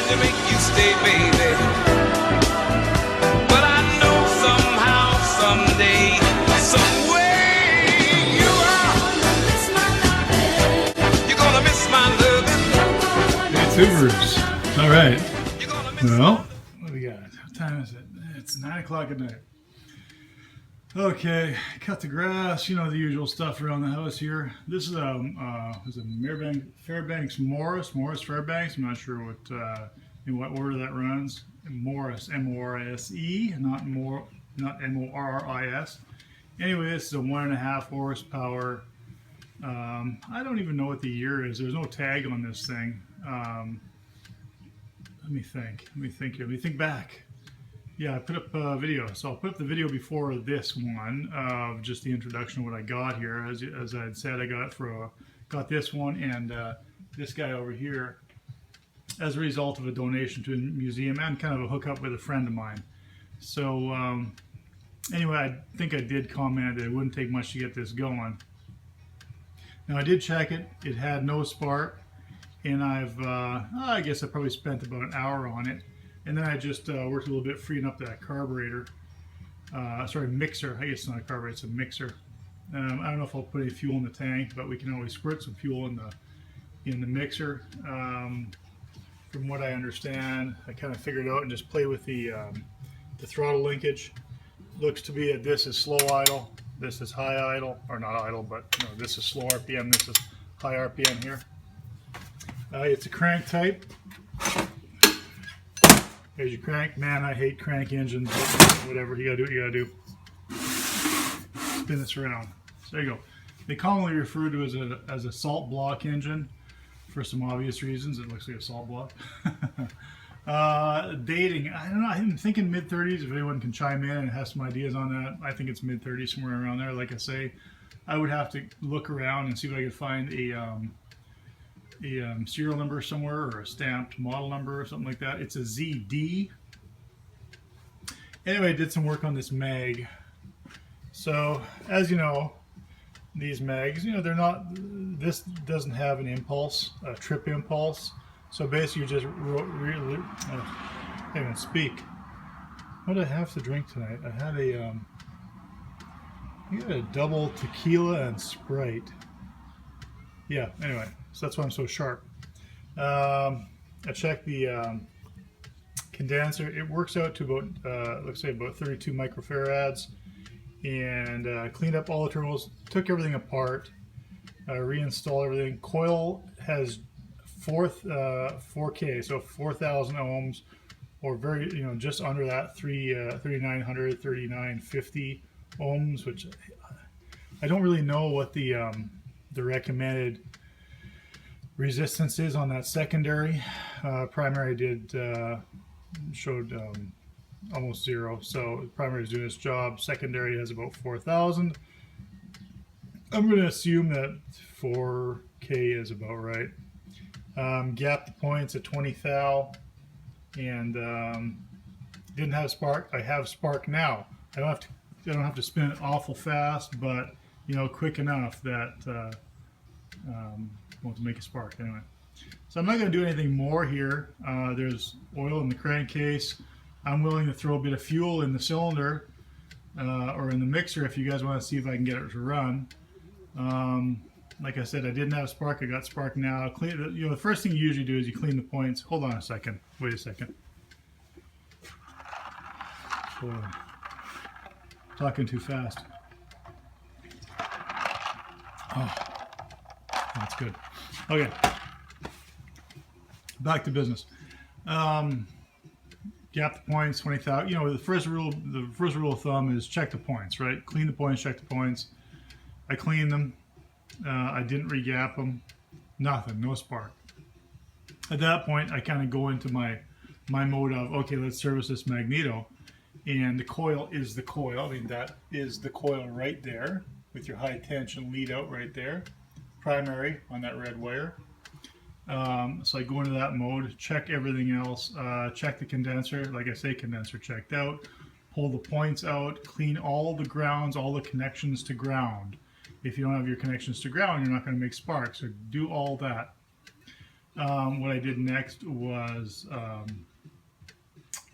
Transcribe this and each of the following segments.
to make you stay, baby. But I know somehow, someday, some way you're gonna miss my loving. Hey, Tubers. All right. Well, what do we got? What time is it? It's 9 o'clock at night. Okay, cut the grass, you know, the usual stuff around the house here. This is a Fairbanks Morse Fairbanks. I'm not sure what in what order that runs. Morse, M-O-R-S-E, not M-O-R-R-I-S. Anyway, this is a 1.5 horsepower. I don't even know what the year is. There's no tag on this thing. Let me think back. Yeah, I put up a video. So I'll put up the video before this one of just the introduction of what I got here. As I had said, I got this one and this guy over here as a result of a donation to a museum and kind of a hookup with a friend of mine. So anyway, I think I did comment that it wouldn't take much to get this going. Now I did check it. It had no spark, and I guess I probably spent about an hour on it. And then I just worked a little bit freeing up that carburetor. Mixer. I guess it's not a carburetor, it's a mixer. I don't know if I'll put any fuel in the tank, but we can always squirt some fuel in the mixer. From what I understand, I kind of figured out and just play with the throttle linkage. Looks to be that this is slow idle, this is high idle, or not idle, but you know, this is slow RPM, this is high RPM here. It's a crank type. There's your crank. Man, I hate crank engines, but whatever, you gotta do what you gotta do. Spin this around. So there you go. They commonly refer to it as a salt block engine for some obvious reasons. It looks like a salt block. Dating, I don't know, I'm thinking mid-30s. If anyone can chime in and has some ideas on that, I think it's mid-30s, somewhere around there. Like I say, I would have to look around and see if I could find a serial number somewhere or a stamped model number or something like that. It's a ZD. Anyway, I did some work on this mag. So, as you know, these mags, you know, they're not, this doesn't have an impulse, a trip impulse. So basically you just, I can't even speak. What did I have to drink tonight? I had I got a double tequila and Sprite. Yeah, anyway, so that's why I'm so sharp. I checked the condenser. It works out to about, let's say about 32 microfarads, and cleaned up all the terminals, took everything apart, reinstalled everything. Coil has 4K, so 4,000 ohms, or very, you know, just under that, 3,900, 3,950 ohms, which I don't really know what the recommended resistance is on that secondary. Primary showed almost zero, so the primary is doing its job. Secondary has about 4,000. I'm going to assume that 4K is about right. Gap the points at 20 thou, and didn't have spark. I have spark now. I don't have to spin it awful fast, but you know, quick enough that to make a spark anyway. So I'm not going to do anything more here. There's oil in the crankcase. I'm willing to throw a bit of fuel in the cylinder or in the mixer if you guys want to see if I can get it to run. Like I said, I didn't have spark. I got spark now. Clean. You know, the first thing you usually do is you clean the points. Hold on a second. Wait a second. Talking too fast. Oh, that's good. Okay, back to business. Gap the points, 20,000. You know, the first rule of thumb is check the points, right? Clean the points, check the points. I cleaned them. I didn't re-gap them. Nothing, no spark. At that point, I kind of go into my mode of, okay, let's service this magneto. And the coil is the coil. I mean, that is the coil right there with your high tension lead out right there. Primary on that red wire. So I go into that mode, check everything else, check the condenser. Like I say, condenser checked out. Pull the points out, clean all the grounds, all the connections to ground. If you don't have your connections to ground, you're not going to make sparks. So do all that. What I did next was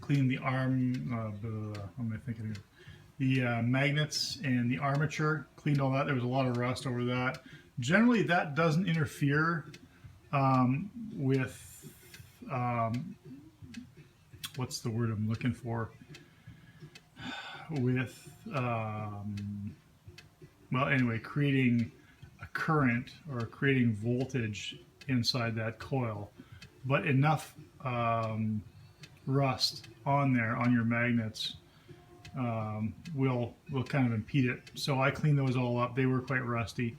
clean the arm, what am I thinking of? The magnets and the armature, cleaned all that. There was a lot of rust over that. Generally, that doesn't interfere with, what's the word I'm looking for? With, well, anyway, creating a current or creating voltage inside that coil. But enough rust on there, on your magnets, will kind of impede it. So I cleaned those all up. They were quite rusty.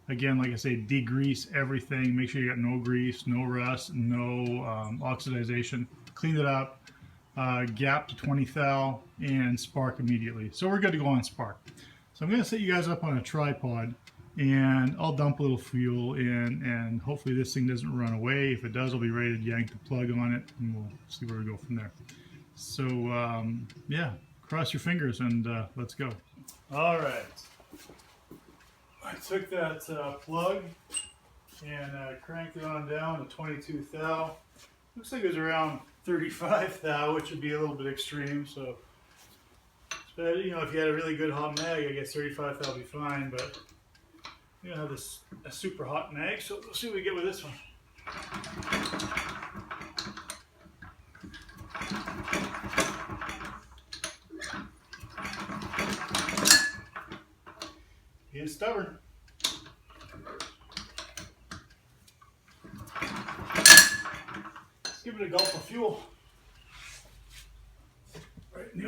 Again, like I say, degrease everything. Make sure you got no grease, no rust, no oxidization. Cleaned it up, gap to 20 thou, and spark immediately. So we're good to go on spark. So I'm going to set you guys up on a tripod, and I'll dump a little fuel in, and hopefully this thing doesn't run away. If it does, I'll be ready to yank the plug on it, and we'll see where we go from there. So yeah, cross your fingers and let's go. All right. I took that plug and cranked it on down to 22 thou. Looks like it was around 35 thou, which would be a little bit extreme. So, you know, if you had a really good hot mag, I guess 35 thou would be fine. But you know, this a super hot mag, so we'll see what we get with this one. He's stubborn. Let's give it a gulp of fuel. Right in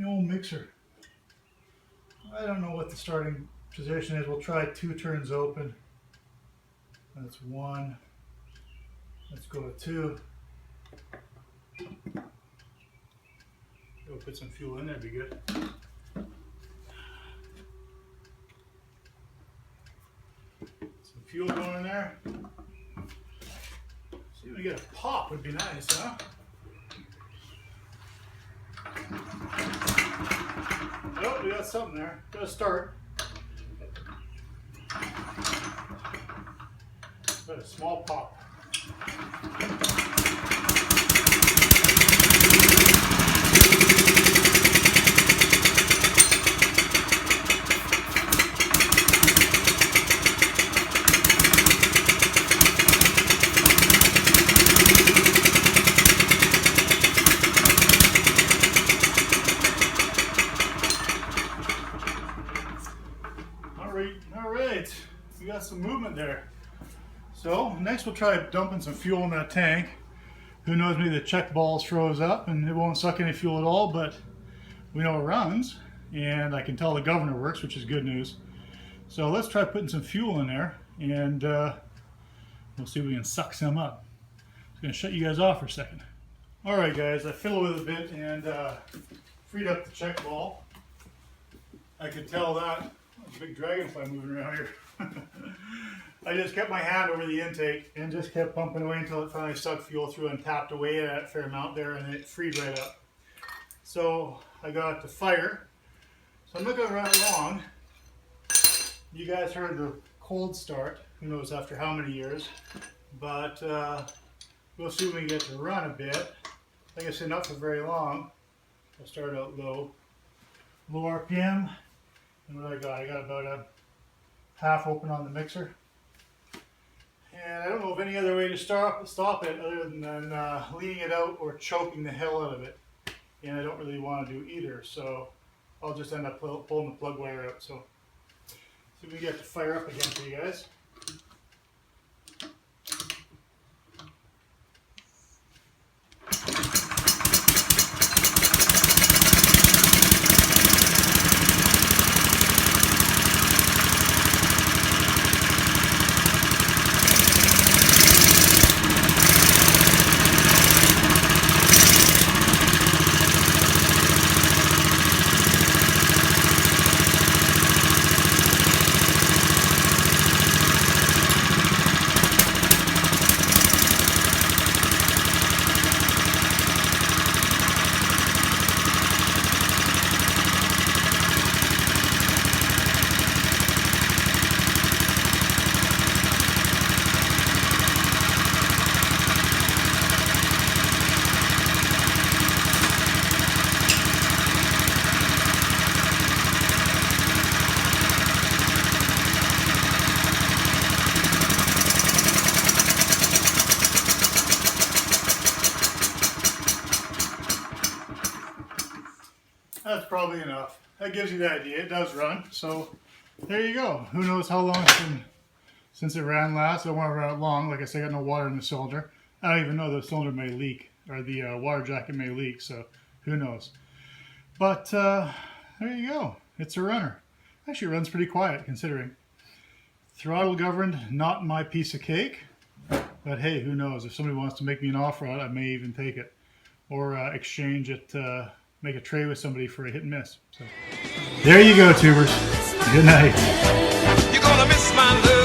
the old mixer. I don't know what the starting position is. We'll try 2 turns open. That's 1. Let's go to 2. We'll put some fuel in there, be good. Some fuel going in there. See if we get a pop, would be nice, huh? Oh, we got something there. Got to start. Got a small pop. All right, we got some movement there. So next we'll try dumping some fuel in that tank. Who knows, maybe the check balls froze up and it won't suck any fuel at all, but we know it runs, and I can tell the governor works, which is good news. So let's try putting some fuel in there, and we'll see if we can suck some up. I'm going to shut you guys off for a second. All right, guys, I fiddled with it a bit and freed up the check ball. I could tell that. There's a big dragonfly moving around here. I just kept my hand over the intake and just kept pumping away until it finally sucked fuel through and tapped away at a fair amount there, and it freed right up. So I got it to fire. So I'm not going to run it long. You guys heard the cold start. Who knows after how many years. But we'll see when we get to run a bit. Like I said, not for very long. I'll start out low. Low RPM. And what I got about a half open on the mixer. And I don't know of any other way to stop it other than leaning it out or choking the hell out of it. And I don't really want to do either, so I'll just end up pulling the plug wire out. So see if we get to fire up again for you guys. probably enough. That gives you the idea. It does run. So there you go. Who knows how long since it ran last. I don't want to run it long. Like I said, I got no water in the cylinder. I don't even know the cylinder may leak, or the water jacket may leak. So who knows. But there you go. It's a runner. Actually, it runs pretty quiet considering. Throttle governed, not my piece of cake. But hey, who knows? If somebody wants to make me an offer on it, I may even take it. Or exchange it, make a trade with somebody for a hit and miss. So there you go, tubers. Good night. You're gonna miss my love.